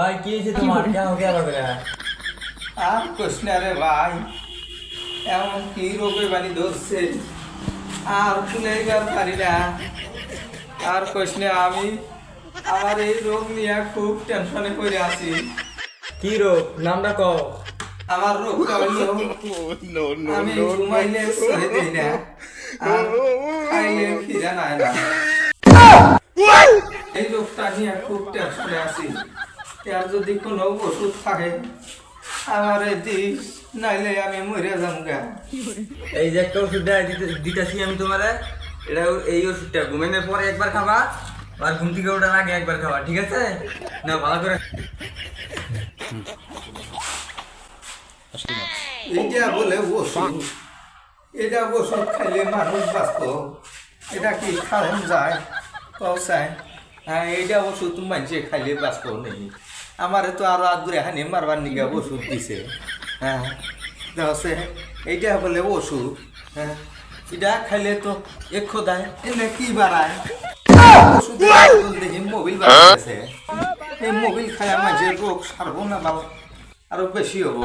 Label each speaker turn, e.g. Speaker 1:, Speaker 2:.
Speaker 1: भाई कैसे तुम्हारा क्या हो गया लग रहा है?
Speaker 2: আর কোশ না রে ভাই, এমন কি রোগে বানি ধরছে আর খুলেইবার পারি না। আর কোশ না, আমি আমার এই রোগ নিয়ে খুব টেনশনে পড়ে আছি।
Speaker 1: কি রোগ নামটা কও?
Speaker 2: আমার রোগটা হলো আমি ঘুমাইলে সহে দিই না আর খাইলে খিদা নাই না। এই রোগটা নিয়ে খুব টেনশনে আছি। আর যদি কোনো ওষুধ থাকে আমারে দিস, নাইলে আমি মরে যামগা।
Speaker 1: এই যে একটা ওষুধ দিতেছি আমি তোমারে, এটা এই ওষুধটা ঘুমানোর পরে একবার খাবা আর ঘুম থেকে ওঠার আগে একবার খাবা, ঠিক আছে? না ভালো করে।
Speaker 2: এইটা বলে ওষুধ, এটা ওষুধ খাইলে মানুষ বাঁচত? এটা কি খাওয়ান যায় কৌসায়? হ্যাঁ, এইটা ওষুধ মানুষে খাইলে বাঁচত নেই। আমারে তো আরো আদুরে হানি মারবার নিগা ওষুধ দিছে। হ্যাঁ দেখছে, এইটা বলে ওষুধ। হ্যাঁ, এটা খাইলে তো এক খোদায় এনে কি বাড়ায়? ওষুধ দেখি মোবিল বাড়াইছে। এই মোবিল খায় মানুষের রোগ সারবো না, আরো বেশি হবো।